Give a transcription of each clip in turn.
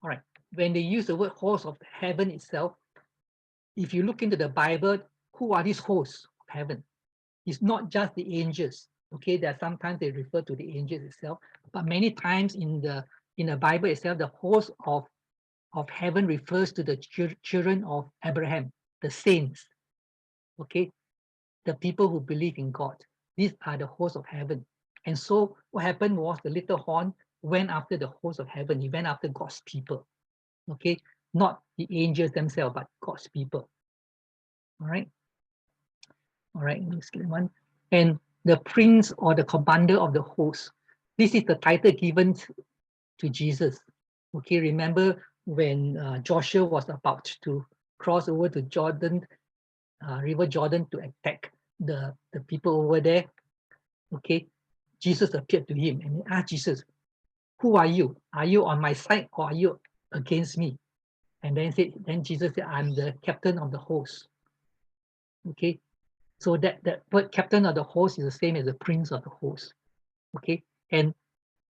All right. When they use the word host of heaven itself, if you look into the Bible, who are these hosts of heaven? It's not just the angels. Okay, there are sometimes they refer to the angels itself, but many times in the Bible itself, the host of heaven refers to the children of Abraham, the saints. Okay, the people who believe in God. These are the hosts of heaven. And so what happened was the little horn went after the host of heaven. He went after God's people. Okay, not the angels themselves, but God's people. All right. All right, next one. And the prince or the commander of the host. This is the title given to Jesus. Okay, remember when Joshua was about to cross over to Jordan, River Jordan, to attack the people over there. Okay, Jesus appeared to him and he asked Jesus, "Who are you? Are you on my side or are you against me?" And then Jesus said, "I'm the captain of the host." Okay, so that word captain of the host is the same as the prince of the host. Okay, and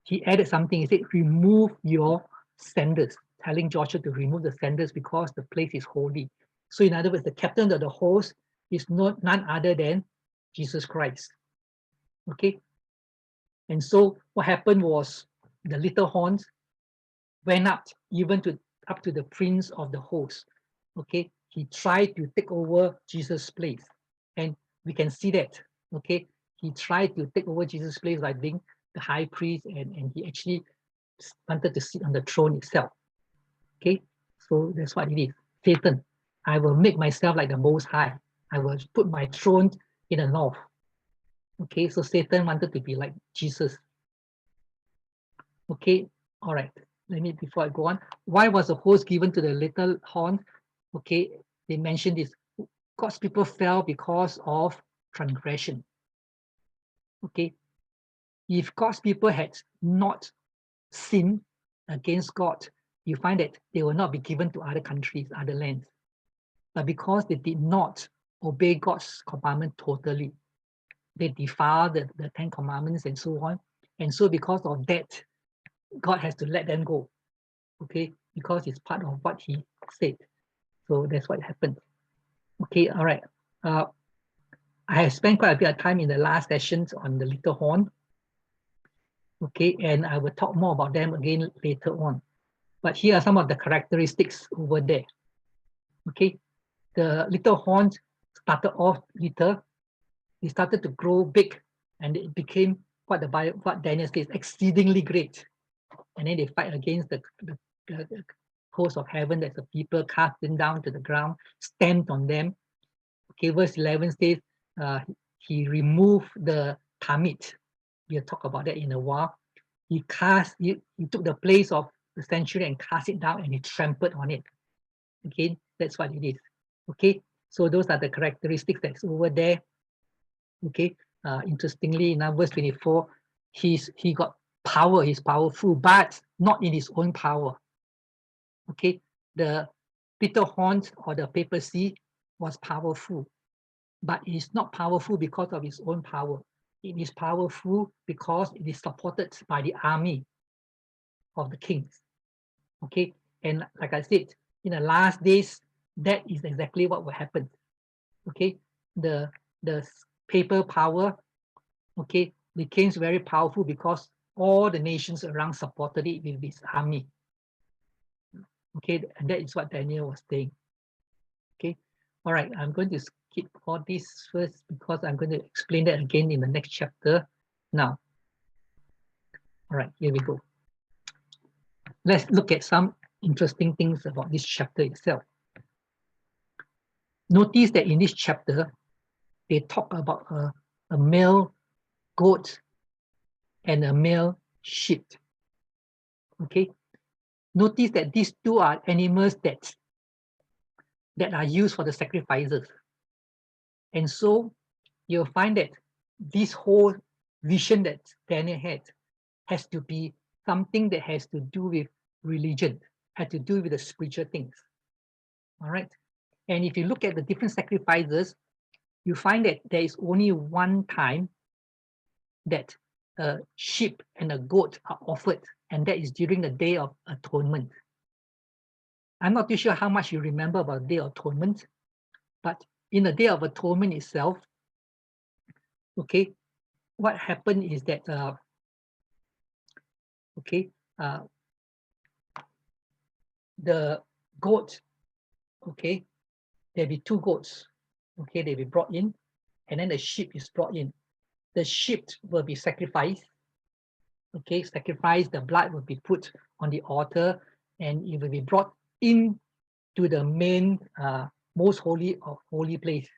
he added something. He said, "Remove your sandals," telling Joshua to remove the sandals because the place is holy. So in other words, the captain of the host is none other than Jesus Christ. Okay, and so what happened was the little horns went up to the prince of the host. Okay, he tried to take over Jesus' place, and we can see that. Okay, he tried to take over Jesus' place by being the high priest, and he actually wanted to sit on the throne itself. Okay, so that's what it is. Satan, I will make myself like the Most High. I will put my throne in the north. Okay, so Satan wanted to be like Jesus. Okay, all right. Let me, before I go on, why was the host given to the little horn? Okay, they mentioned this. God's people fell because of transgression. Okay, if God's people had not sinned against God, you find that they will not be given to other countries, other lands. But because they did not obey God's commandment totally, they defiled the Ten Commandments and so on. And so because of that, God has to let them go. Okay, because it's part of what he said. So that's what happened. Okay, all right. I have spent quite a bit of time in the last sessions on the little horn. Okay, and I will talk more about them again later on. But here are some of the characteristics over there. Okay, the little horn started off little. It started to grow big, and it became what Daniel says, exceedingly great. And then they fight against the host of heaven. That's the people, cast them down to the ground, stamped on them. Okay, verse 11 says he removed the Tamid. We'll talk about that in a while. He took the place of the sanctuary and cast it down, and he trampled on it. Okay, that's what it is. Okay, so those are the characteristics that's over there. Okay, interestingly, in verse 24, he got power, he's powerful, but not in his own power. Okay, the Peter Horns or the papacy was powerful, but it is not powerful because of its own power. It is powerful because it is supported by the army of the kings. Okay, and like I said, in the last days, that is exactly what will happen. Okay, the papal power, okay, became very powerful because all the nations around supported it with its army. Okay, and that is what Daniel was saying. Okay, all right, I'm going to skip all this first because I'm going to explain that again in the next chapter. Now, all right, here we go. Let's look at some interesting things about this chapter itself. Notice that in this chapter, they talk about a male goat and a male sheep. Okay, notice that these two are animals that are used for the sacrifices. And so you'll find that this whole vision that Daniel had has to be something that has to do with religion, has to do with the spiritual things. All right. And if you look at the different sacrifices, you find that there is only one time that a sheep and a goat are offered, and that is during the Day of Atonement. I'm not too sure how much you remember about Day of Atonement, but in the Day of Atonement itself, okay, what happened is that, okay, the goat, okay, there'll be two goats, okay, they'll be brought in, and then the sheep is brought in. The sheep will be sacrificed, okay, sacrifice, the blood will be put on the altar, and it will be brought in to the main most holy of holy place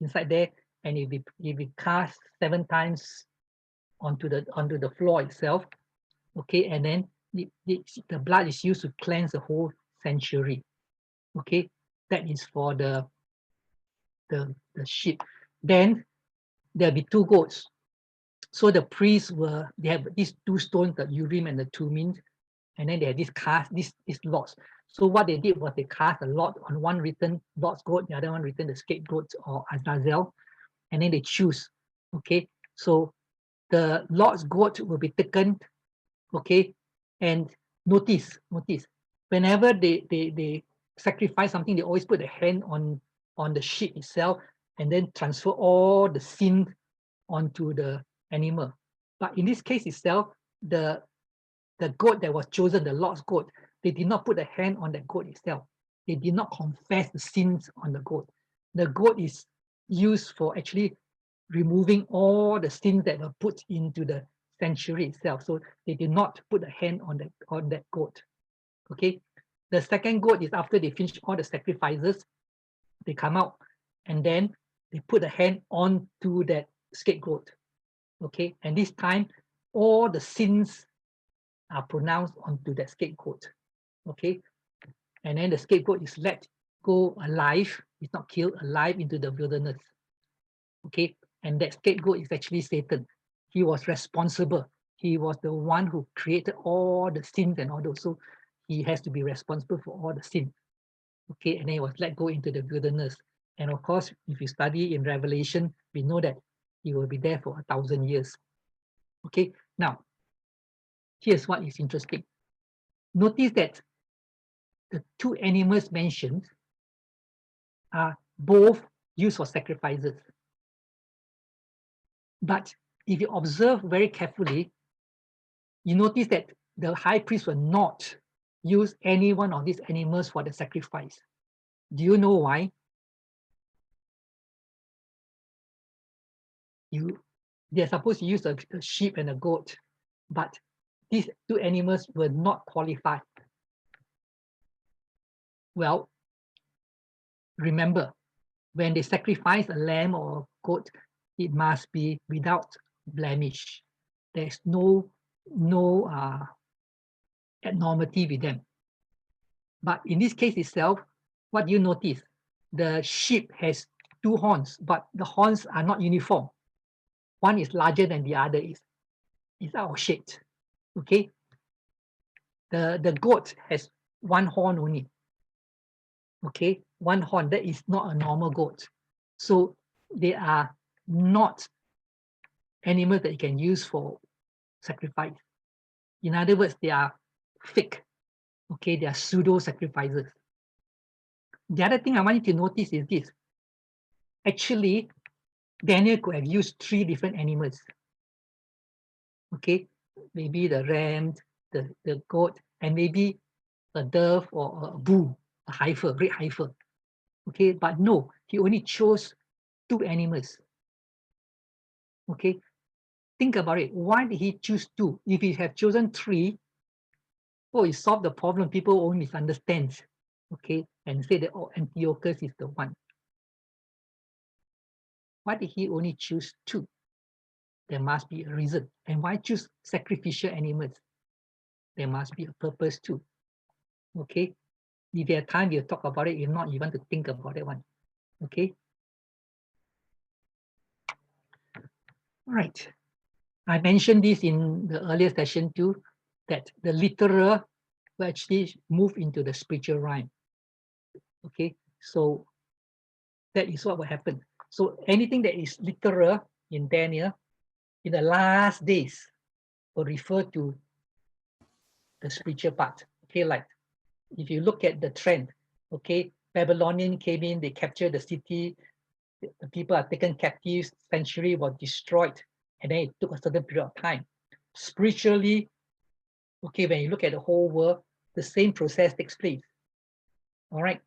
inside there, and it will be cast 7 times onto the floor itself, okay, and then the blood is used to cleanse the whole sanctuary, okay. That is for the sheep. Then there'll be two goats. So the priests they have these two stones, the Urim and the Thummim, and then they have these lots. So what they did was they cast a lot on one written Lord's goat, the other one written the scapegoat or Azazel, and then they choose. Okay, so the Lord's goat will be taken. Okay, and notice, whenever they sacrifice something, they always put a hand on the sheep itself and then transfer all the sin onto the animal. But in this case itself, the goat that was chosen, the Lord's goat, they did not put a hand on the goat itself. They did not confess the sins on the goat. The goat is used for actually removing all the sins that were put into the sanctuary itself. So they did not put a hand on that goat. Okay. The second goat is after they finish all the sacrifices, they come out and then they put a hand onto that scapegoat. Okay, and this time all the sins are pronounced onto that scapegoat. Okay, and then the scapegoat is let go alive, it's not killed, alive into the wilderness. Okay, and that scapegoat is actually Satan. He was responsible. He was the one who created all the sins and all those. So he has to be responsible for all the sins. Okay, and then he was let go into the wilderness. And of course, if you study in Revelation, we know that he will be there for 1,000 years. Okay, now, here's what is interesting. Notice that the two animals mentioned are both used for sacrifices. But if you observe very carefully, you notice that the high priest will not use any one of these animals for the sacrifice. Do you know why? They're supposed to use a sheep and a goat, but these two animals were not qualified. Well, remember, when they sacrifice a lamb or a goat, it must be without blemish. There's no abnormality with them. But in this case itself, what do you notice? The sheep has two horns, but the horns are not uniform. One is larger than the other is out of shape. Okay. The goat has one horn only. Okay, one horn, that is not a normal goat. So they are not animals that you can use for sacrifice. In other words, they are fake. Okay, they are pseudo sacrifices. The other thing I want you to notice is this. Actually, Daniel could have used 3 different animals. Okay, maybe the ram, the goat, and maybe a dove or a bull, a heifer, red heifer. Okay, but no, he only chose 2 animals. Okay, think about it. Why did he choose 2? If he had chosen 3, oh, it solved the problem. People won't misunderstand. Okay, and say that, oh, Antiochus is the one. Why did he only choose 2? There must be a reason. And why choose sacrificial animals? There must be a purpose too. Okay, if you have time, we'll talk about it. If not, you want to think about that one. Okay. All right. I mentioned this in the earlier session too, that the literal will actually move into the spiritual realm. Okay, so that is what will happen. So anything that is literal in Daniel, in the last days, will refer to the spiritual part. Okay, like if you look at the trend, okay, Babylonian came in, they captured the city, the people are taken captive, sanctuary was destroyed, and then it took a certain period of time. Spiritually, okay, when you look at the whole world, the same process takes place. All right,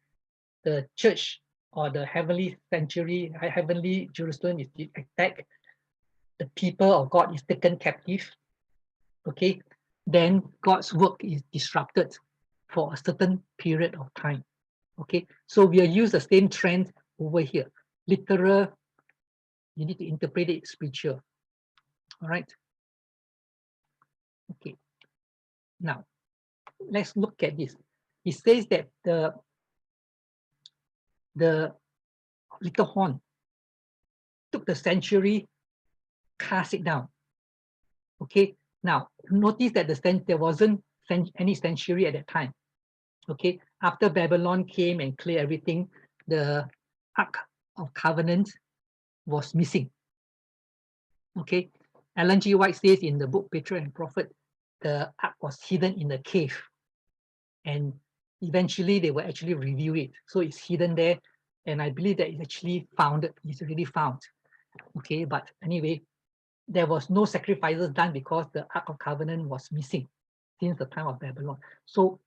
the church or the heavenly sanctuary, heavenly Jerusalem is attacked, the people of God is taken captive, okay, then God's work is disrupted for a certain period of time. Okay, so we use the same trend over here. Literal, you need to interpret it spiritual. All right. Okay. Now, let's look at this. It says that the little horn took the sanctuary, cast it down. Okay. Now, notice that there wasn't any sanctuary at that time. Okay. After Babylon came and cleared everything, the Ark of Covenant was missing. Okay. Ellen G. White says in the book Patriarch and Prophet, the Ark was hidden in a cave. And eventually they will actually review it. So it's hidden there. And I believe that it's actually found, it's already found. Okay, but anyway, there was no sacrifices done because the Ark of Covenant was missing since the time of Babylon. So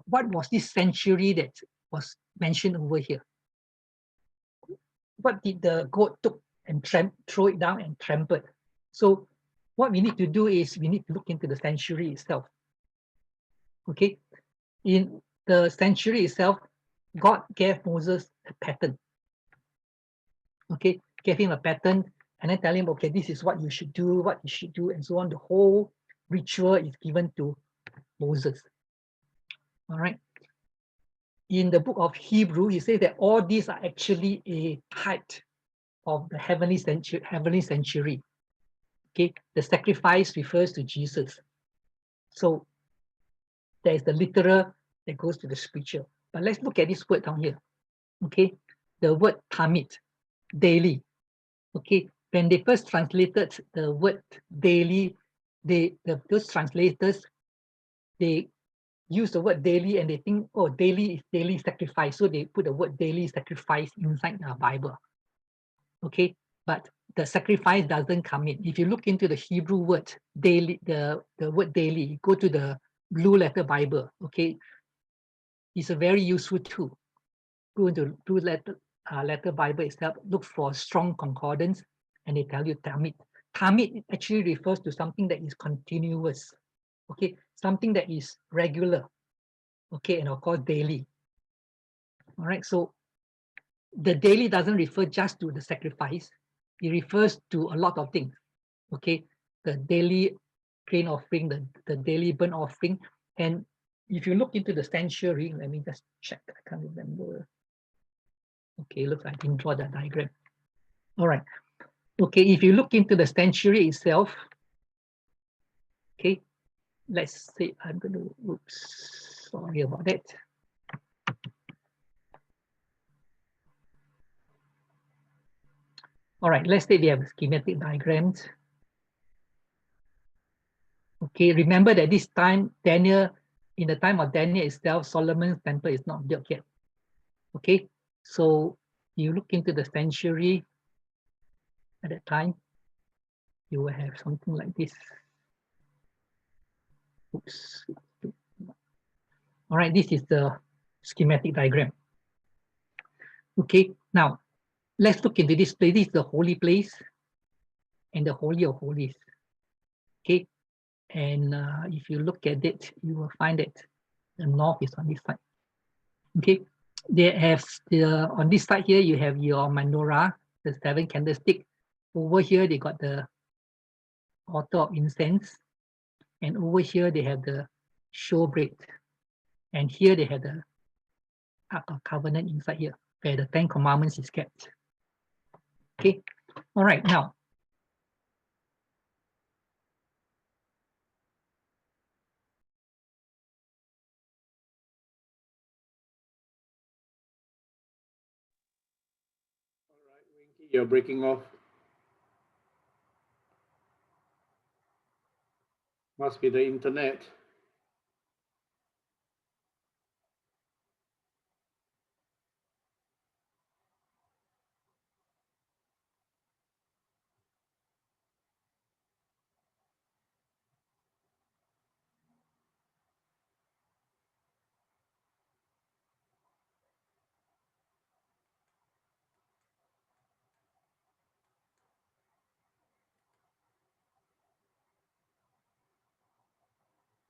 what was this sanctuary that was mentioned over here? What did the goat took and throw it down and trampled? So what we need to do is we need to look into the sanctuary itself. Okay, in the sanctuary itself, God gave Moses a pattern. Okay, gave him a pattern and then tell him, okay, this is what you should do, what you should do, and so on. The whole ritual is given to Moses. All right. In the book of Hebrew, he says that all these are actually a type of the heavenly sanctuary. Okay, the sacrifice refers to Jesus. So there is the literal that goes to the spiritual. But let's look at this word down here. Okay, the word tamid, daily. Okay, when they first translated the word daily, those translators, they use the word daily and they think, oh, daily is daily sacrifice. So they put the word daily sacrifice inside the Bible. Okay, but the sacrifice doesn't come in. If you look into the Hebrew word daily, the word daily, go to the Blue Letter Bible. Okay, it's a very useful tool. Go into Blue Letter Bible itself, look for strong concordance, and they tell you tamid. Tamid actually refers to something that is continuous, okay, something that is regular, okay, and of course daily. All right, so the daily doesn't refer just to the sacrifice, it refers to a lot of things, okay, the daily grain offering, the daily burnt offering. And if you look into the sanctuary, let me just check, I can't remember. Okay, look, I didn't draw that diagram. All right. Okay, if you look into the sanctuary itself, okay, let's say I'm going to, oops, sorry about that. All right, let's say we have schematic diagrams. Okay, remember that this time, Daniel, in the time of Daniel itself, Solomon's temple is not built yet. Okay, so you look into the sanctuary at that time, you will have something like this. Oops. All right, this is the schematic diagram. Okay, now let's look into this place. This is the holy place and the Holy of Holies. Okay, and if you look at it, you will find that the north is on this side. Okay, they have on this side here, you have your menorah, the 7 candlestick. Over here, they got the altar of incense. And over here, they have the showbread. And here, they have the Ark of Covenant inside here, where the 10 Commandments is kept. Okay, all right, now. All right, Winky, you're breaking off. Must be the internet.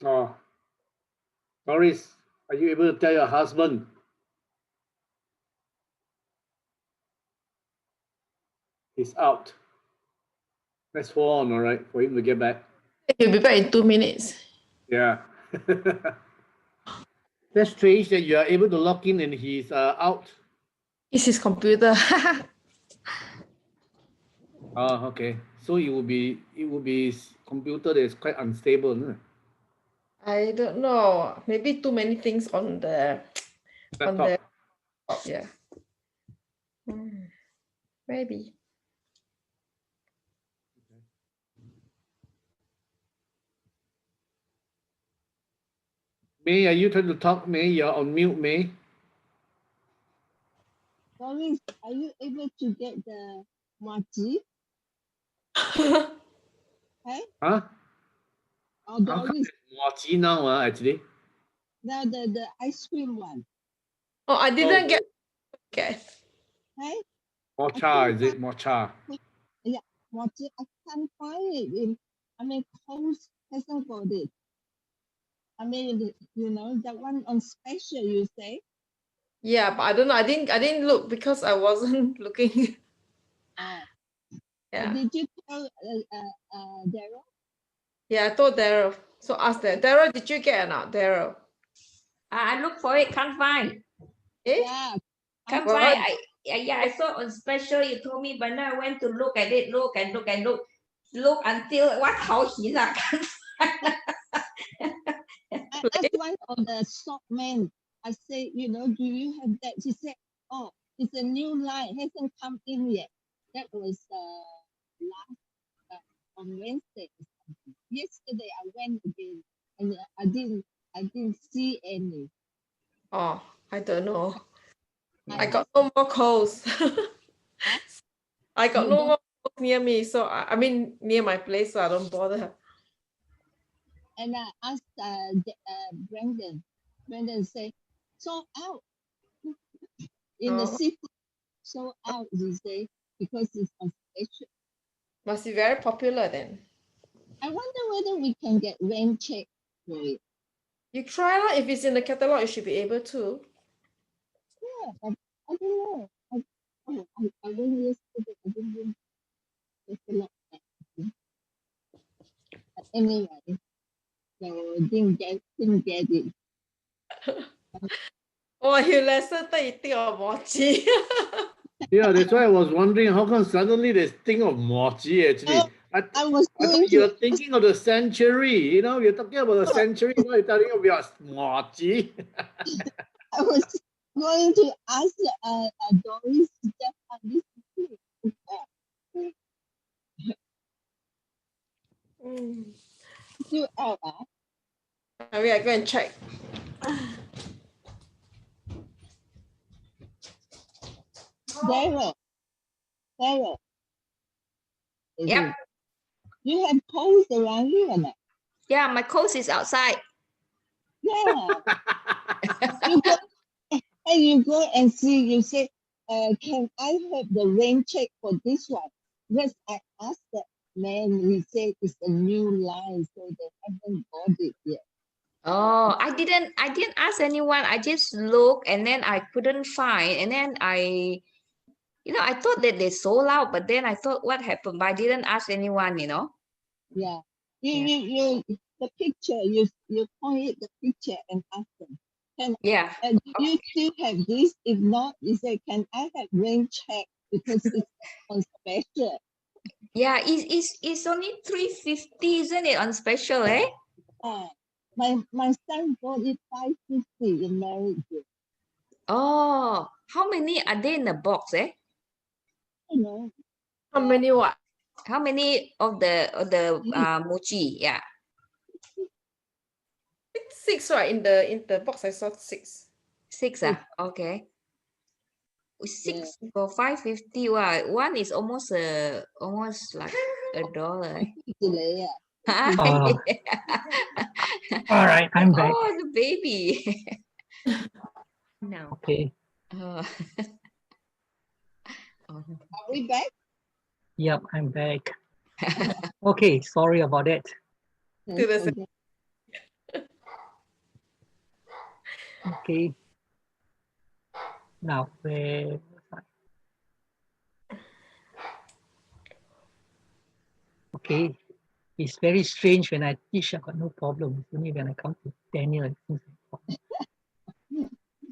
Oh, Doris, are you able to tell your husband? He's out. Let's hold on, all right, for him to get back. He'll be back in 2 minutes. Yeah. That's strange that you are able to log in and he's out. It's his computer. Oh, okay. So it will be his computer that is quite unstable, isn't it? I don't know. Maybe too many things on the Laptop. yeah. Maybe. May, are you trying to talk, May? You're on mute, May. Doris, are you able to get the mochi? Hey? Huh? Oh, How come Doris, it's mochi now, actually? now the ice cream one. Oh, I didn't Oh. get. Okay. Hey? Mocha, is it? Mocha. Yeah, mochi. I can't find it. Coles hasn't got it. That one on special, you say? Yeah, but I don't know. I didn't look because I wasn't looking. Oh. Yeah. Did you tell Daryl? Yeah, I told Daryl. So ask Daryl. Daryl, did you get or not? Daryl. I look for it, can't find. Eh? Yeah. Can't What? find. I saw on special, you told me, but now I went to look at it, look until what house is I can't find. I asked one of the stock men. I say, do you have that? She said, oh, it's a new line, hasn't come in yet. That was last on Wednesday or something. Yesterday I went again and I didn't see any. Oh, I don't know. I I got no more calls. I got You no don't- more calls near me, so I mean near my place, so I don't bother. And I asked Brandon. Brandon said, sold out in the Oh. city. Sold out, he say, because it's on special. Must be very popular then. I wonder whether we can get rain check for it. You try lah. If it's in the catalog, you should be able to. Yeah, but I don't know. I went yesterday. I didn't take a look at it. But anyway, so didn't get it. Oh, you lesson that you think of mochi. Yeah, that's why I was wondering how come suddenly there's thing of mochi, actually. Oh, I was I going thought you're to thinking of the century. You're talking about the century. Now you're telling about mochi. I was going to ask Doris just on this thing. Still out, Maybe I go and check. Daryl. Is Yep. it- You have poles around you or not? Yeah, my coast is outside. Yeah. You go and see, you say, can I have the rain check for this one? Because I asked the man, he said it's a new line, so they haven't got it yet. Oh, I didn't ask anyone. I just looked and then I couldn't find. And then I thought that they sold out, but then I thought what happened, but I didn't ask anyone. Yeah. Yeah. You the picture, you point the picture and ask them. Yeah. And do you still have this? If not, you say, can I have rain check because it's on special? Yeah, it's only 350, isn't it, on special, eh? My son bought it 550 in marriage. Oh, how many are there in the box, eh? You know, How many what? How many of the mochi? Yeah. 6, right? In the box I saw 6. 6, okay. 6 for 550. Wow, one is almost like $1. Eh? delay. All right, I'm back. Oh, the baby. No. Okay. Oh. Are we back? Yep, I'm back. Okay, sorry about that. To the Okay. Okay. Now, where was I? Okay. It's very strange when I teach, I got no problem. It's only when I come to Daniel, it seems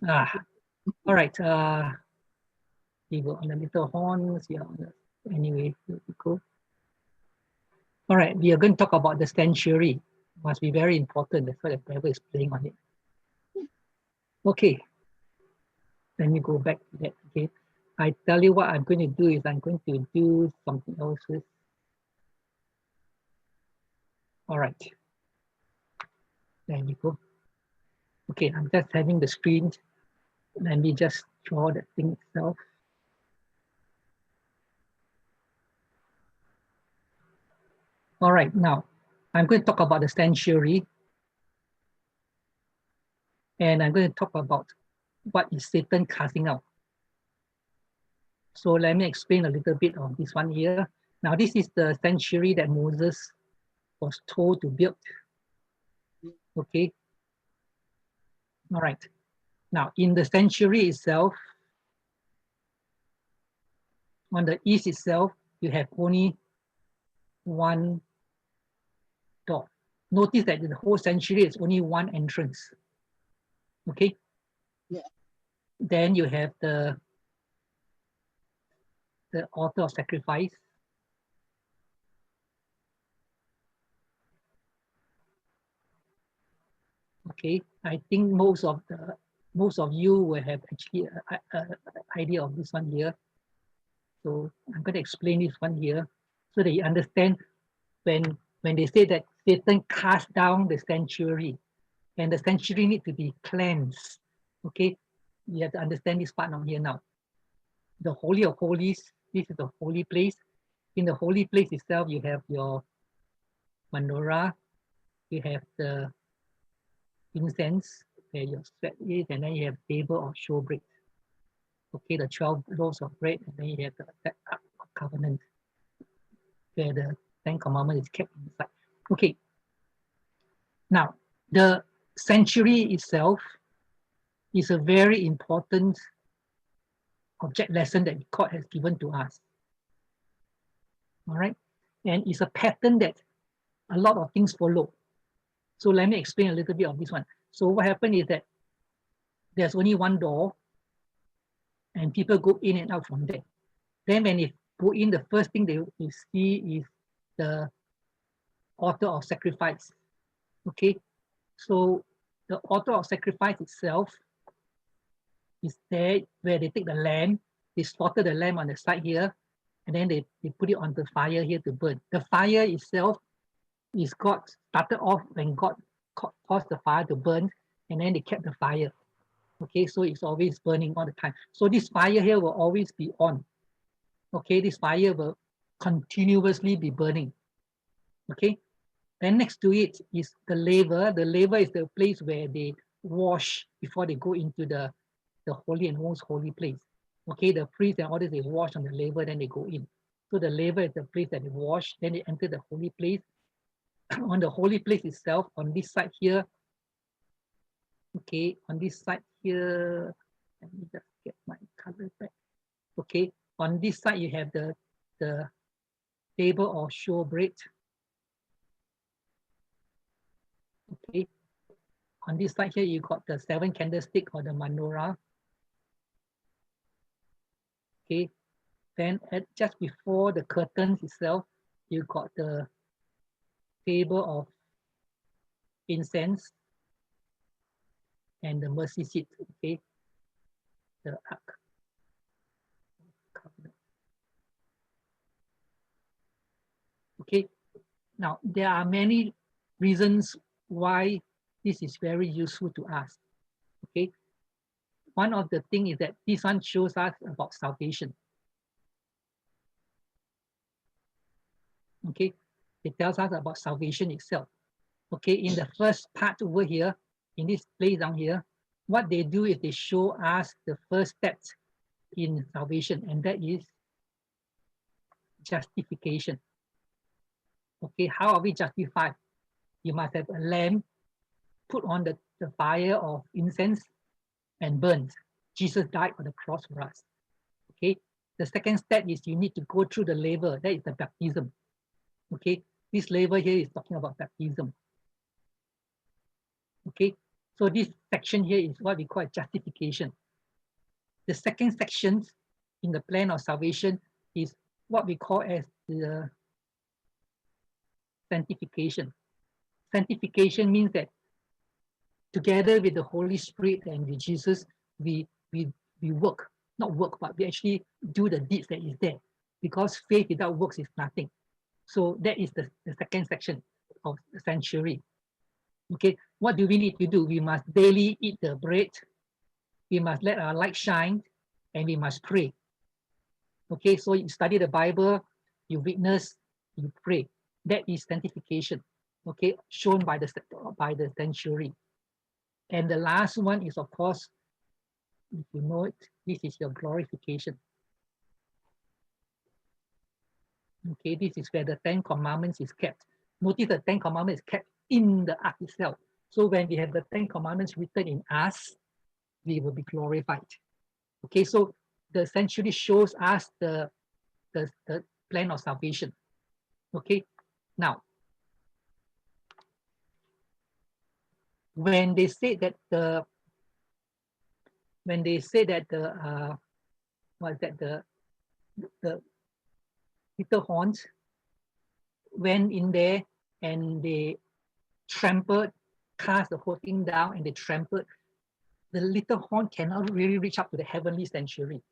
like all right. We go on the little horns. Yeah. Anyway, here we go. All right. We are going to talk about the sanctuary. Must be very important. That's why the Bible is playing on it. Okay. Let me go back to that. Okay. I tell you what I'm going to do is I'm going to do something else with. All right. There you go. Okay, I'm just having the screen. Let me just draw the thing itself. All right, now I'm going to talk about the sanctuary. And I'm going to talk about what is Satan casting out. So let me explain a little bit of this one here. Now, this is the sanctuary that Moses was told to build. Okay. All right. Now, in the sanctuary itself, on the east itself, you have only one door. Notice that in the whole sanctuary is only one entrance. Okay. Yeah. Then you have the altar of sacrifice. Okay, I think most of you will have actually an idea of this one here. So I'm going to explain this one here so that you understand when they say that Satan cast down the sanctuary and the sanctuary need to be cleansed. Okay, you have to understand this part on here now. The Holy of Holies, this is the holy place. In the holy place itself, you have your menorah, you have the incense where your sweat is, and then you have table of showbread. Okay, the 12 loaves of bread, and then you have the Ark of Covenant where the 10 Commandments is kept inside. Okay, now the sanctuary itself is a very important object lesson that God has given to us. All right, and it's a pattern that a lot of things follow. So let me explain a little bit of this one. So what happened is that there's only one door and people go in and out from there. Then when they go in, the first thing they see is the altar of sacrifice. Okay, so the altar of sacrifice itself is there where they take the lamb, they slaughter the lamb on the side here, and then they put it on the fire here to burn. The fire itself is God started off when God caused the fire to burn, and then they kept the fire. Okay, so it's always burning all the time. So this fire here will always be on. Okay, this fire will continuously be burning. Okay, then next to it is the laver. The laver is the place where they wash before they go into the holy and most holy place. Okay, the priest and all this, they wash on the laver, then they go in. So the laver is the place that they wash, then they enter the holy place. On the holy place itself, on this side here, okay, on this side here, let me just get my color back. Okay, on this side you have the table of showbread. Okay, on this side here you got the 7 candlestick or the menorah. Okay, then just before the curtains itself, you got the table of incense and the mercy seat. Okay, the ark. Okay, now there are many reasons why this is very useful to us. Okay, one of the things is that this one shows us about salvation. Okay, it tells us about salvation itself. Okay, in the first part over here, in this place down here, what they do is they show us the first steps in salvation, and that is justification. Okay, how are we justified? You must have a lamb put on the fire of incense, and burned. Jesus died on the cross for us. Okay. The second step is you need to go through the laver. That is the baptism. Okay. This laver here is talking about baptism. Okay. So this section here is what we call justification. The second section in the plan of salvation is what we call as the sanctification. Sanctification means that together with the Holy Spirit and with Jesus, we work, not work, but we actually do the deeds that is there, because faith without works is nothing. So that is the second section of the sanctuary. Okay, what do we need to do? We must daily eat the bread, we must let our light shine, and we must pray. Okay, so you study the Bible, you witness, you pray. That is sanctification. Okay, shown by the sanctuary. And the last one is, of course, if you know it, this is your glorification. Okay, this is where the 10 Commandments is kept. Notice the 10 Commandments is kept in the ark itself. So when we have the 10 Commandments written in us, we will be glorified. Okay, so the sanctuary shows us the plan of salvation. Okay, now, when they say that the little horns went in there and they trampled, cast the whole thing down, and they trampled, the little horn cannot really reach up to the heavenly sanctuary.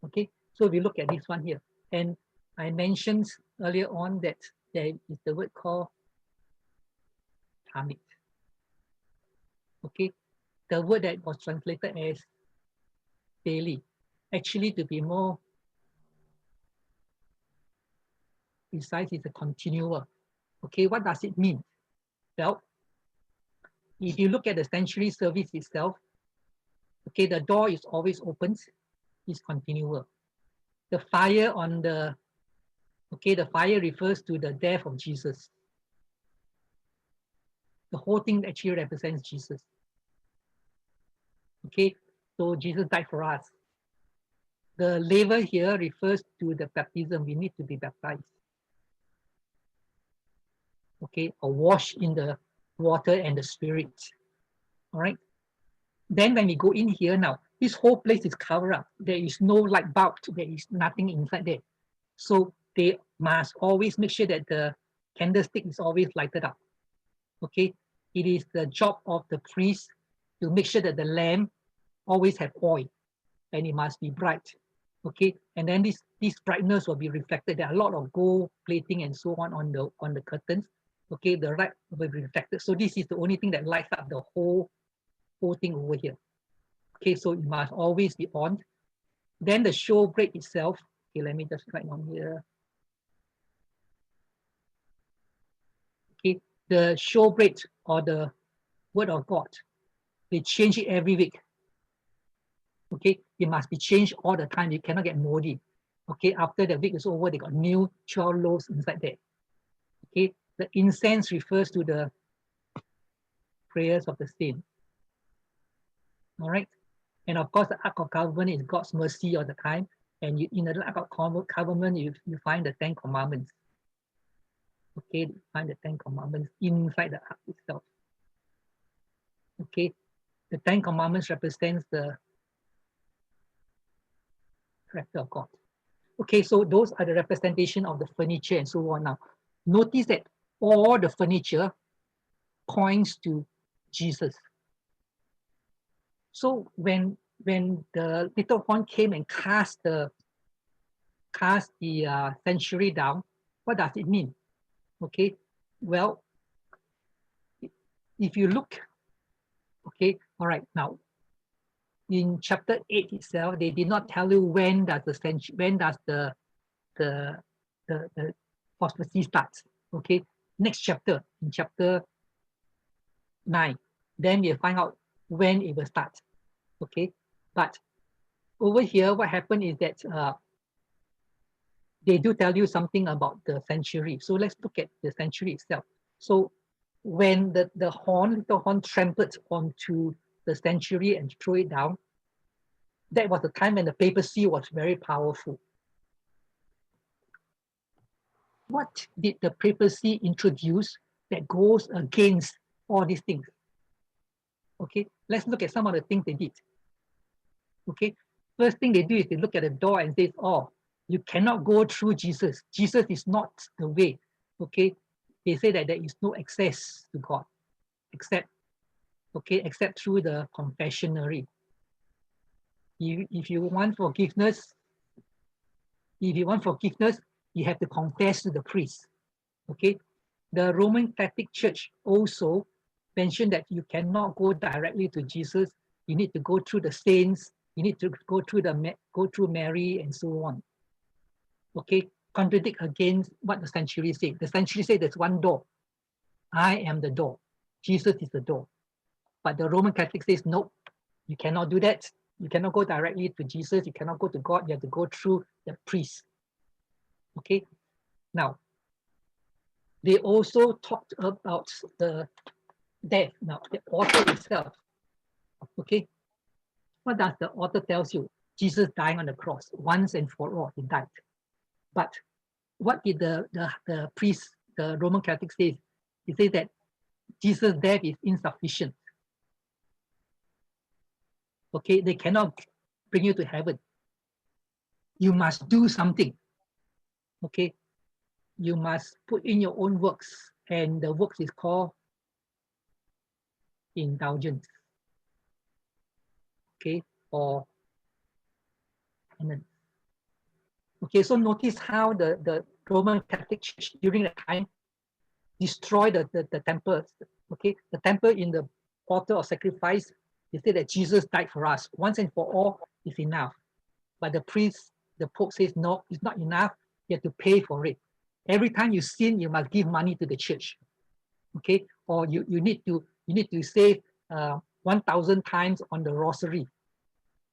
Okay, so we look at this one here, and I mentioned earlier on that there is the word called tamid. Okay, the word that was translated as daily, actually to be more precise, is a continual. Okay, what does it mean? Well, if you look at the sanctuary service itself, okay, the door is always open, is continual. The fire on the, okay, the fire refers to the death of Jesus. The whole thing actually represents Jesus. Okay, so Jesus died for us. The laver here refers to the baptism. We need to be baptized. Okay, or washed in the water and the Spirit. All right. Then when we go in here now, this whole place is covered up. There is no light bulb. There is nothing inside there. So they must always make sure that the candlestick is always lighted up. Okay, it is the job of the priest to make sure that the lamp always have oil, and it must be bright. Okay, and then this brightness will be reflected. There are a lot of gold plating and so on the curtains. Okay, the light will be reflected. So this is the only thing that lights up the whole thing over here. Okay, so it must always be on. Then the showbread itself. Okay, let me just write on here. Okay, the showbread or the word of God, they change it every week. Okay, it must be changed all the time. You cannot get moldy. Okay, after the week is over, they got new 12 loaves inside there. Okay, the incense refers to the prayers of the saints. All right, and of course, the Ark of Covenant is God's mercy all the time. And in the Ark of Covenant, you find the 10 Commandments. Okay, you find the 10 Commandments inside the Ark itself. Okay, the 10 Commandments represents the character of God. Okay, so those are the representation of the furniture and so on. Now, notice that all the furniture points to Jesus. So when the little horn came and cast the sanctuary down, what does it mean? Okay, well, if you look, okay, all right, now in chapter 8 itself, they did not tell you when does the prophecy starts. Okay, next chapter, in chapter 9, then we'll find out when it will start. Okay, but over here, what happened is that they do tell you something about the sanctuary. So let's look at the sanctuary itself. So when the little horn trampled onto the sanctuary and throw it down. That was the time when the papacy was very powerful. What did the papacy introduce that goes against all these things? Okay, let's look at some of the things they did. Okay, first thing they do is they look at the door and say, oh, you cannot go through Jesus. Jesus is not the way. Okay, they say that there is no access to God except through the confessionary. If you want forgiveness, you have to confess to the priest. Okay, the Roman Catholic Church also mentioned that you cannot go directly to Jesus. You need to go through the saints. You need to go through Mary and so on. Okay, contradict against what the sanctuary say. The sanctuary say there's one door. I am the door. Jesus is the door. But the Roman Catholic says no, you cannot do that. You cannot go directly to Jesus. You cannot go to God. You have to go through the priest. Okay, now they also talked about the death. Now the author itself. Okay, what does the author tells you? Jesus dying on the cross once and for all. He died. But what did the priest, the Roman Catholic say? He says that Jesus' death is insufficient. Okay, they cannot bring you to heaven. You must do something. Okay, you must put in your own works, and the works is called indulgence. Okay, or penance. Okay, so notice how the Roman Catholic Church during that time destroyed the temple. Okay, the temple in the altar of sacrifice, they say that Jesus died for us. Once and for all is enough. But the priest, the Pope says, no, it's not enough. You have to pay for it. Every time you sin, you must give money to the church. Okay, or you need to say 1,000 times on the rosary.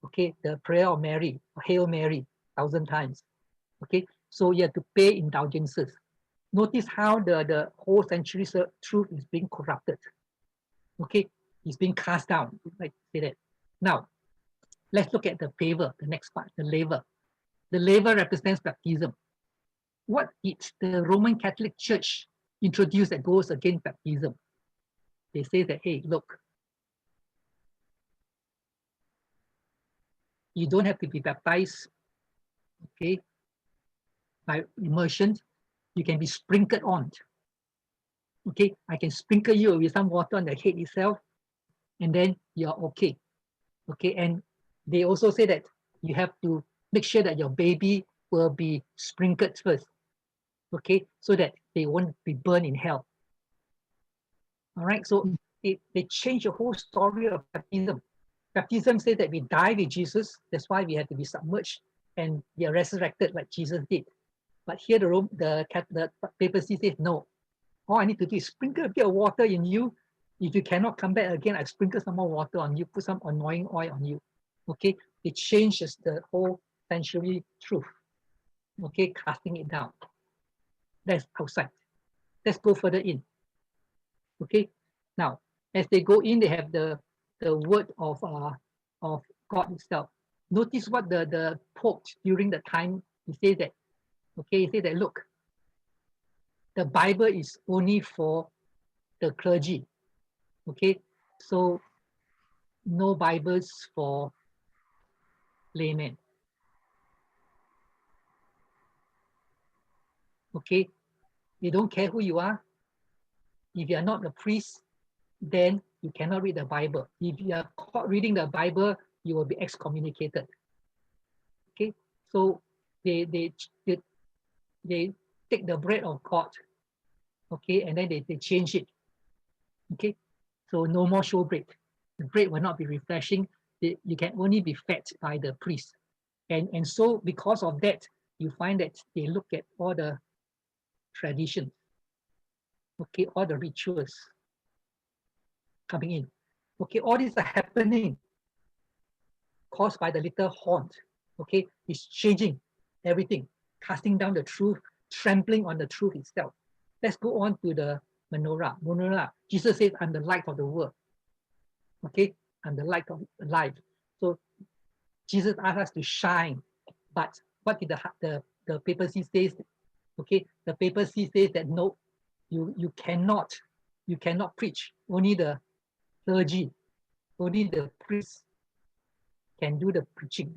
Okay, the prayer of Mary, or Hail Mary, 1,000 times. Okay, so you have to pay indulgences. Notice how the whole century truth is being corrupted. Okay, it's being cast down, like say that. Now, let's look at the favor, the next part, the laver. The laver represents baptism. What did the Roman Catholic Church introduce that goes against baptism? They say that, hey, look, you don't have to be baptized, okay, by immersion. You can be sprinkled on. Okay, I can sprinkle you with some water on the head itself, and then you're okay. Okay, and they also say that you have to make sure that your baby will be sprinkled first. Okay, so that they won't be burned in hell. All right, so they change the whole story of baptism. Baptism says that we die with Jesus. That's why we have to be submerged and we are resurrected like Jesus did. But here the papacy says no. All I need to do is sprinkle a bit of water in you. If you cannot come back again, I sprinkle some more water on you, put some anointing oil on you. Okay, it changes the whole sanctuary truth. Okay, casting it down. That's outside. Let's go further in. Okay, now as they go in, they have the word of God itself. Notice what the Pope during the time he says that. Okay, he said that look, the Bible is only for the clergy. Okay, so no Bibles for laymen. Okay, they don't care who you are. If you are not a priest, then you cannot read the Bible. If you are caught reading the Bible, you will be excommunicated. Okay, so they take the bread of God, okay, and then they change it. Okay, so no more showbread. The bread will not be refreshing. You can only be fed by the priest. And so because of that, you find that they look at all the traditions, okay, all the rituals coming in. Okay, all these are happening caused by the little horn. Okay, it's changing everything, casting down the truth, trampling on the truth itself. Let's go on to the menorah. Menorah. Jesus says, I'm the light of the world. Okay, I'm the light of life. So Jesus asked us to shine. But what did the papacy says? Okay, the papacy says that no, you cannot preach. Only the clergy, only the priests can do the preaching.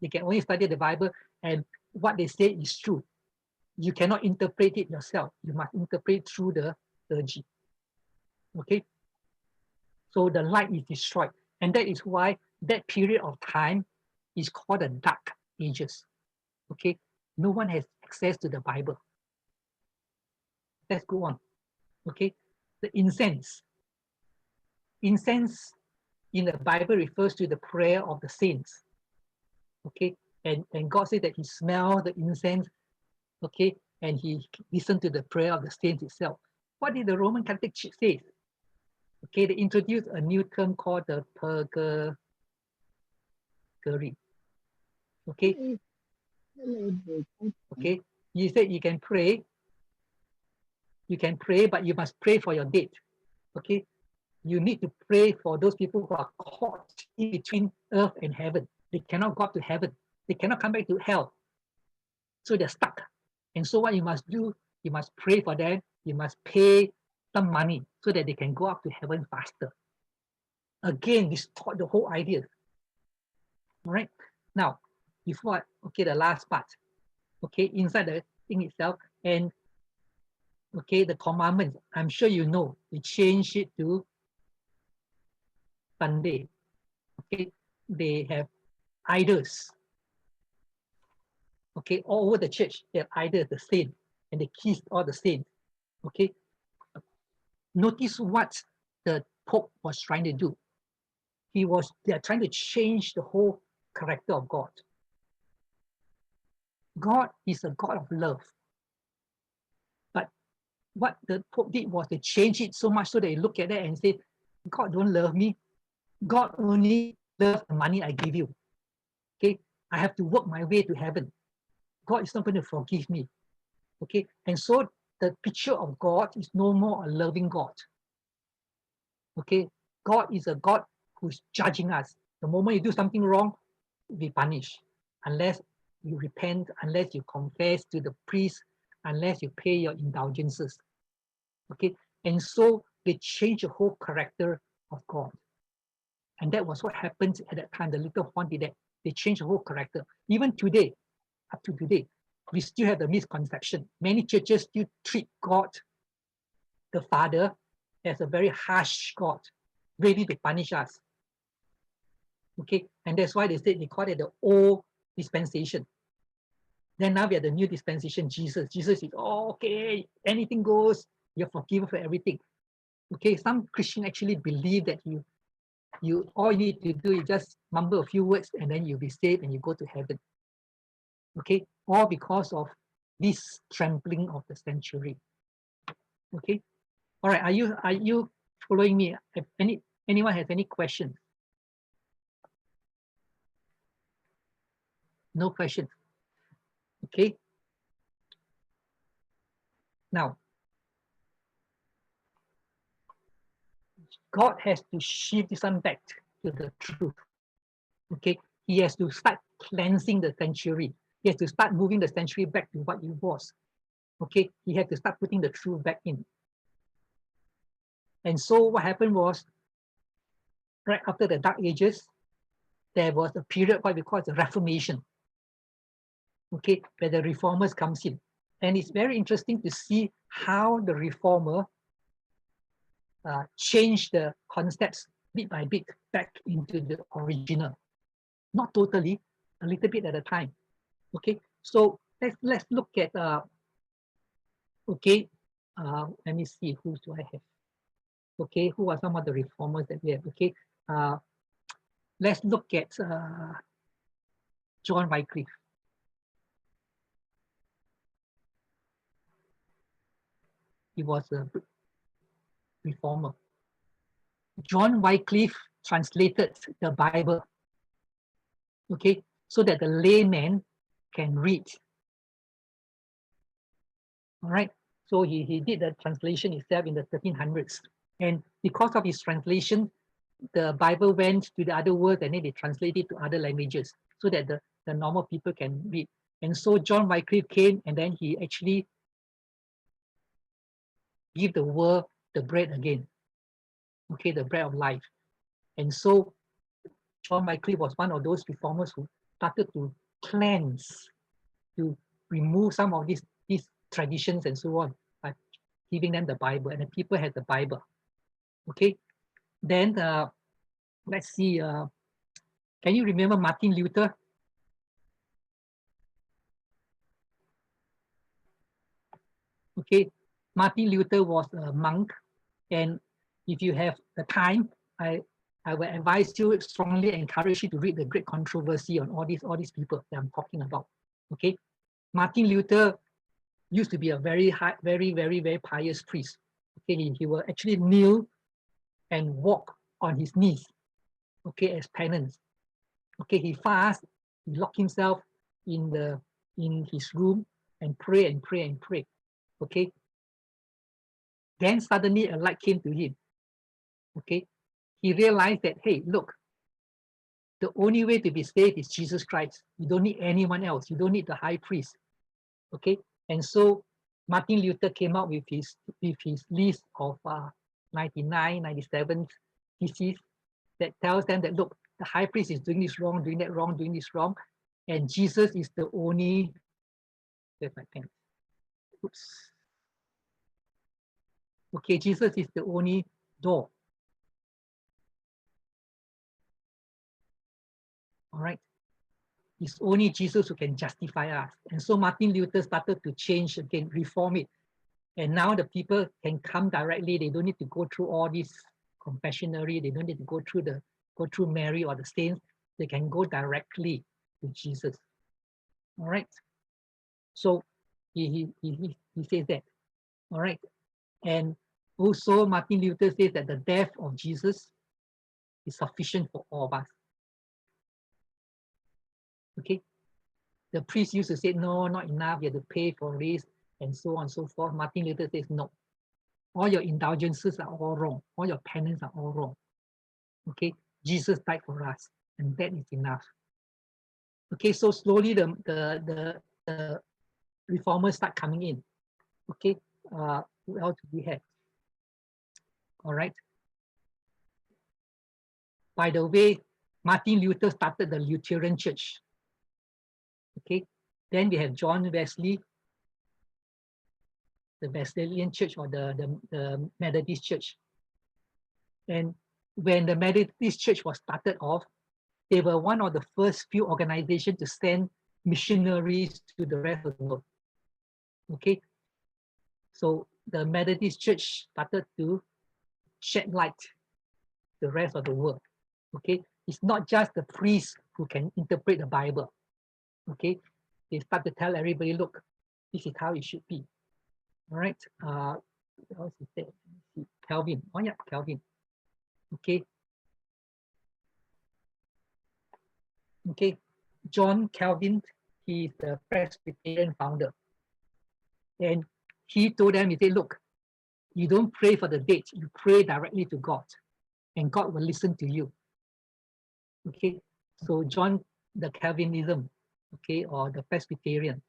They can only study the Bible, and what they say is true. You cannot interpret it yourself. You must interpret through the clergy. Okay, so the light is destroyed, and that is why that period of time is called the Dark Ages. Okay, no one has access to the Bible. Let's go on. Okay, the incense. Incense in the Bible refers to the prayer of the saints. Okay, and God said that he smelled the incense, okay, and he listened to the prayer of the saints itself. What did the Roman Catholic Church say? Okay, they introduced a new term called the purgatory. Okay, okay, he said you can pray, but you must pray for your dead. Okay, you need to pray for those people who are caught in between earth and heaven. They cannot go up to heaven. They cannot come back to hell. So they're stuck. And so what you must do, you must pray for them. You must pay some money so that they can go up to heaven faster. Again, distort the whole idea. All right. Now, before, okay, the last part. Okay, inside the thing itself, and okay, the commandments. I'm sure you know, we changed it to Sunday. Okay, they have idols. Okay, all over the church, they have idols, the saint, and they kiss all the saints. Okay, notice what the Pope was trying to do. They're trying to change the whole character of God. God is a God of love. But what the Pope did was to change it so much so they look at it and say, God don't love me. God only loves the money I give you. Okay, I have to work my way to heaven. God is not going to forgive me. Okay, and so the picture of God is no more a loving God. Okay, God is a God who's judging us. The moment you do something wrong, you'll be punished. Unless you repent, unless you confess to the priest, unless you pay your indulgences. Okay, and so they change the whole character of God. And that was what happened at that time. The little horn did that. They changed the whole character. Even today, up to today, we still have the misconception. Many churches still treat God, the Father, as a very harsh God, ready to punish us. Okay, and that's why they said they call it the old dispensation. Then now we have the new dispensation, Jesus. Jesus is, oh, okay, anything goes, you're forgiven for everything. Okay, some Christians actually believe that you all you need to do is just mumble a few words and then you'll be saved and you go to heaven. Okay, all because of this trampling of the sanctuary. Okay, all right, are you following me? If anyone has any questions? No questions. Okay. Now, God has to shift this one back to the truth. Okay, he has to start cleansing the sanctuary. He has to start moving the sanctuary back to what it was. Okay, he had to start putting the truth back in. And so what happened was, right after the Dark Ages, there was a period what we call the Reformation. Okay, where the reformers comes in. And it's very interesting to see how the reformer changed the concepts bit by bit back into the original. Not totally, a little bit at a time. Okay, so let's look at okay, let me see, who do I have? Okay, who are some of the reformers that we have? Okay, let's look at John Wycliffe. He was a reformer. John Wycliffe translated the Bible, okay, so that the layman can read. All right, so he did the translation itself in the 1300s. And because of his translation, the Bible went to the other world and then they translated it to other languages so that the normal people can read. And so John Wycliffe came and then he actually give the world the bread again, okay, the bread of life. And so John Wycliffe was one of those reformers who started to cleanse, to remove some of these traditions and so on by giving them the Bible, and the people had the Bible. Okay, then let's see. Can you remember Martin Luther? Okay, Martin Luther was a monk, and if you have the time, I will advise you, strongly encourage you to read the Great Controversy on all these people that I'm talking about. Okay, Martin Luther used to be a very pious priest. Okay, he will actually kneel and walk on his knees, okay, as penance. Okay, he fast, he lock himself in his room and pray and pray and pray. Okay, then suddenly a light came to him. Okay, he realized that, hey, look, the only way to be saved is Jesus Christ. You don't need anyone else. You don't need the high priest. Okay, and so Martin Luther came up with his list of 99, 97 theses that tells them that, look, the high priest is doing this wrong, doing that wrong, doing this wrong, and Jesus is the only. There's my pen. Oops. Okay, Jesus is the only door. All right. It's only Jesus who can justify us. And so Martin Luther started to change again, reform it. And now the people can come directly. They don't need to go through all this confessionary. They don't need to go through Mary or the saints. They can go directly to Jesus. All right. So he says that. All right. And also Martin Luther says that the death of Jesus is sufficient for all of us. Okay. The priest used to say, no, not enough. You have to pay for this and so on and so forth. Martin Luther says, no. All your indulgences are all wrong. All your penance are all wrong. Okay. Jesus died for us, and that is enough. Okay. So slowly the reformers start coming in. Okay. Who else do we have? All right. By the way, Martin Luther started the Lutheran Church. Okay. Then we have John Wesley, the Wesleyan Church, or the Methodist Church. And when the Methodist Church was started off, they were one of the first few organizations to send missionaries to the rest of the world. Okay. So the Methodist Church started to shed light to the rest of the world. Okay. It's not just the priests who can interpret the Bible. Okay. They start to tell everybody, look, this is how it should be. All right. What else is there? Calvin. Oh yeah, Calvin. Okay. Okay. John Calvin, he's the Presbyterian founder. And he told them, he said, look, you don't pray for the dead, you pray directly to God, and God will listen to you. Okay. So John, the Calvinism, okay, or the Presbyterian,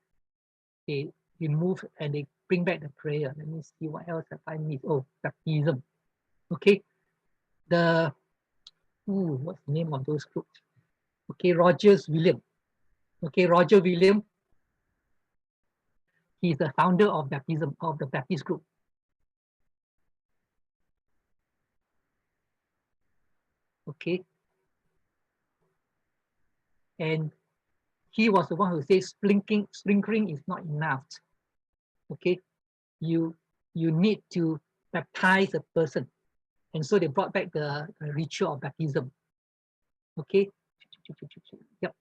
they remove and they bring back the prayer. Let me see what else I miss. Oh, baptism. Okay. What's the name of those groups? Okay, Rogers William. Okay, Roger William. He's the founder of baptism, of the Baptist group. Okay. And he was the one who says sprinkling is not enough. Okay. You need to baptize a person. And so they brought back the ritual of baptism. Okay. Yep.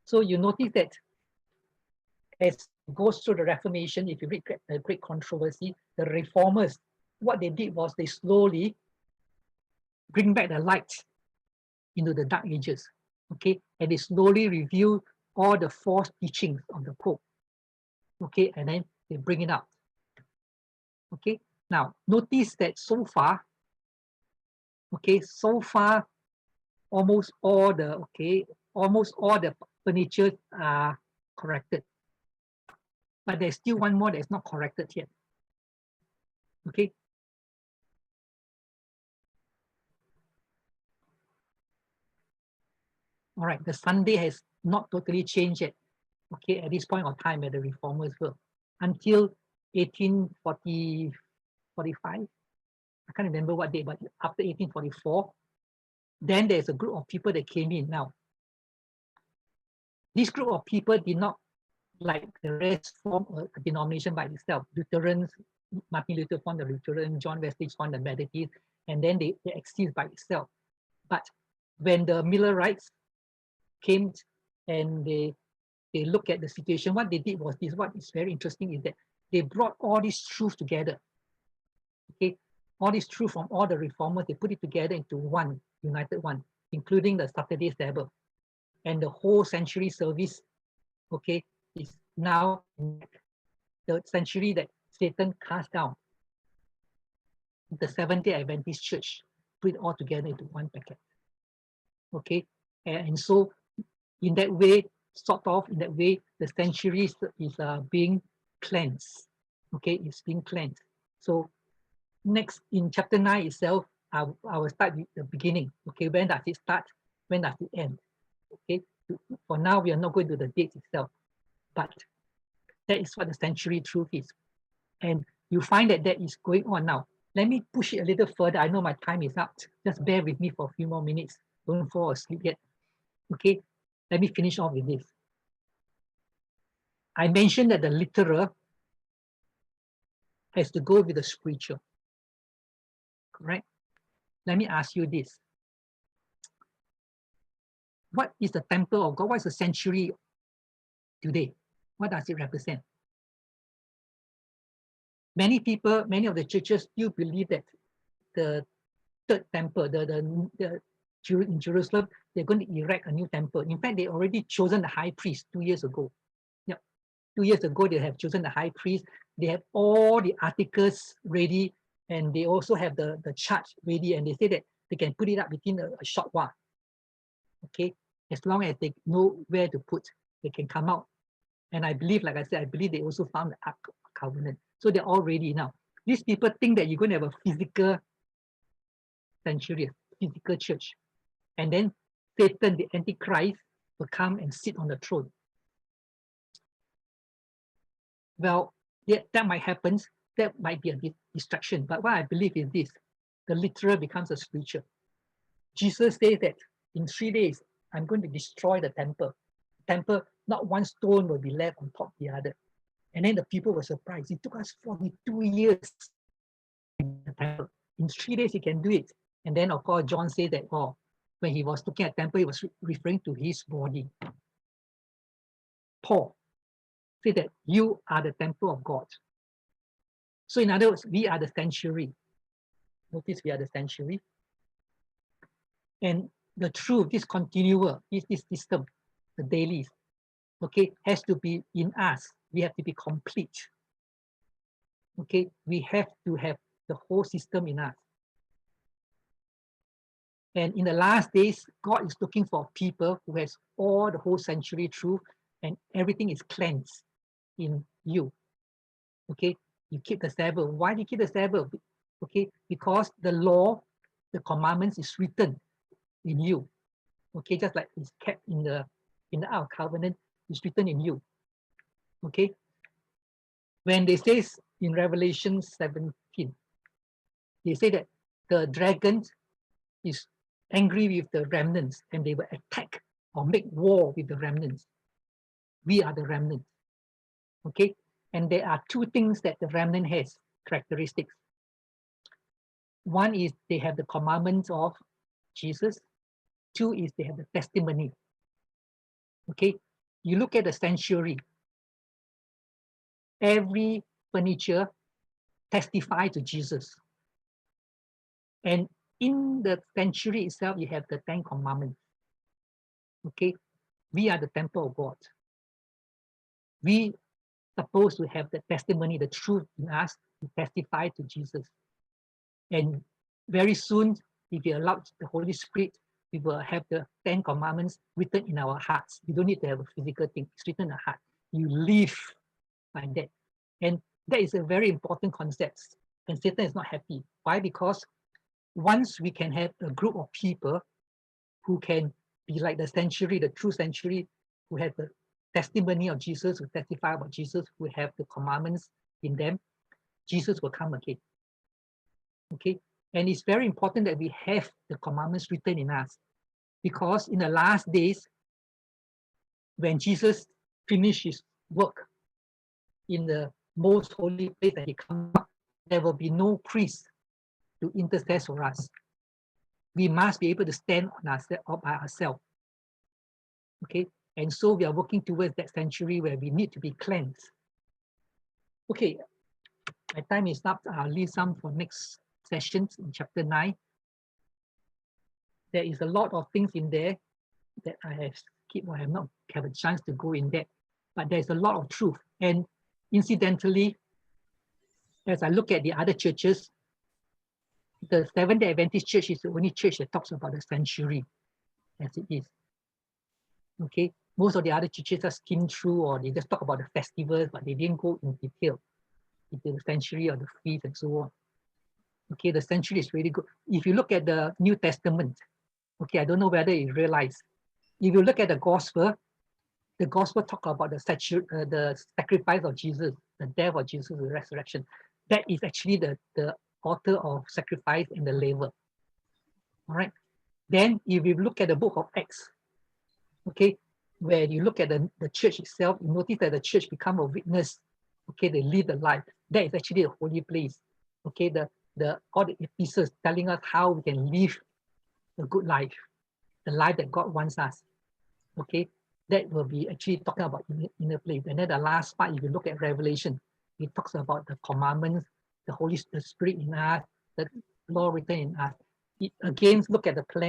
So you notice that as it goes through the Reformation, if you read the Great Controversy, the reformers, what they did was they slowly bring back the light into the dark ages. Okay. And they slowly reveal all the false teachings of the Pope. Okay. And then they bring it out. Okay. Now, notice that so far, Okay, so far, almost all the furniture are corrected, but there's still one more that's not corrected yet. Okay. All right, the Sunday has not totally changed yet. Okay, at this point of time at the Reformers were until 1840, 45. I can't remember what date, but after 1844, then there's a group of people that came in. Now, this group of people did not, like the rest, form a denomination by itself. Lutherans, Martin Luther formed the Lutheran, John Wesley formed the Methodist, and then they exist by itself. But when the Millerites came and they look at the situation, what they did was this. What is very interesting is that they brought all these truths together. Okay, all these truths from all the reformers, they put it together into one united one, including the Saturday Sabbath, and the whole century service. Okay, is now the century that Satan cast down. The Seventh-day Adventist Church put it all together into one packet. Okay, and so in that way, the century is being cleansed. Okay, it's being cleansed. So next, in chapter 9 itself, I will start with the beginning. Okay, when does it start? When does it end? Okay, for now, we are not going to the date itself, but that is what the century truth is. And you find that that is going on now. Let me push it a little further. I know my time is up. Just bear with me for a few more minutes. Don't fall asleep yet. Okay, let me finish off with this. I mentioned that the literal has to go with the spiritual. Correct? Let me ask you this. What is the temple of God? What is the sanctuary today? What does it represent? Many of the churches still believe that the third temple, in Jerusalem, they're going to erect a new temple. In fact, they already chosen the high priest 2 years ago. Yeah, 2 years ago, they have chosen the high priest. They have all the articles ready, and they also have the chart ready, and they say that they can put it up within a short while. Okay, as long as they know where to put, they can come out. And I believe, like I said, I believe they also found the Ark Covenant. So they're all ready now. These people think that you're going to have a physical sanctuary, physical church. And then Satan, the Antichrist, will come and sit on the throne. Well, that might happen. That might be a distraction. But what I believe is this: the literal becomes a spiritual. Jesus says that in 3 days, I'm going to destroy the temple. Temple, not one stone will be left on top of the other. And then the people were surprised. It took us 42 years in the temple. In 3 days, he can do it. And then, of course, John said that, oh, when he was looking at temple, he was referring to his body. Paul said that you are the temple of God. So in other words, we are the sanctuary. Notice we are the sanctuary. And the truth, this continual, this system, the dailies, okay, has to be in us. We have to be complete. Okay, we have to have the whole system in us. And in the last days, God is looking for people who has all the whole century truth, and everything is cleansed in you. Okay, you keep the Sabbath. Why do you keep the Sabbath? Okay, because the law, the commandments is written in you. Okay, just like it's kept in the Ark Covenant, it's written in you. Okay, when they say in Revelation 17, they say that the dragon is angry with the remnants and they will attack or make war with the remnants. We are the remnants. Okay, and there are two things that the remnant has, characteristics. One is they have the commandments of Jesus. Two is they have the testimony. Okay, you look at the sanctuary. Every furniture testifies to Jesus. And in the sanctuary itself, you have the 10 commandments. Okay, we are the temple of God. We supposed to have the testimony, the truth in us to testify to Jesus. And very soon, if we allow the Holy Spirit, we will have the 10 commandments written in our hearts. You don't need to have a physical thing. It's written in the heart. You live like that. And that is a very important concept. And Satan is not happy. Why? Because once we can have a group of people who can be like the century, the true century, who have the testimony of Jesus, who testify about Jesus, who have the commandments in them, Jesus will come again. Okay, and it's very important that we have the commandments written in us, because in the last days, when Jesus finished his work in the most holy place that he comes up, there will be no priest to intercede for us. We must be able to stand on ourselves by ourselves. Okay, and so we are working towards that century where we need to be cleansed. Okay, my time is up. I'll leave some for next sessions in chapter 9. There is a lot of things in there that I have skipped or have not had a chance to go in depth, but there's a lot of truth. And incidentally, as I look at the other churches, the Seventh-day Adventist Church is the only church that talks about the century as it is. Okay, most of the other churches just skim through, or they just talk about the festivals, but they didn't go in detail into the century or the feast and so on. Okay, the century is really good. If you look at the New Testament, okay, I don't know whether you realize, if you look at the gospel talk about the sacrifice of Jesus, the death of Jesus, the resurrection. That is actually the author of sacrifice and the labor. All right. Then if you look at the book of Acts, okay, where you look at the church itself, you notice that the church become a witness. Okay, they live the life. That is actually a holy place. Okay, all the epistles telling us how we can live a good life, the life that God wants us. Okay, that will be actually talking about inner place. And then the last part, if you look at Revelation, it talks about the commandments, the Spirit in us, the law written in us. It again look at the plan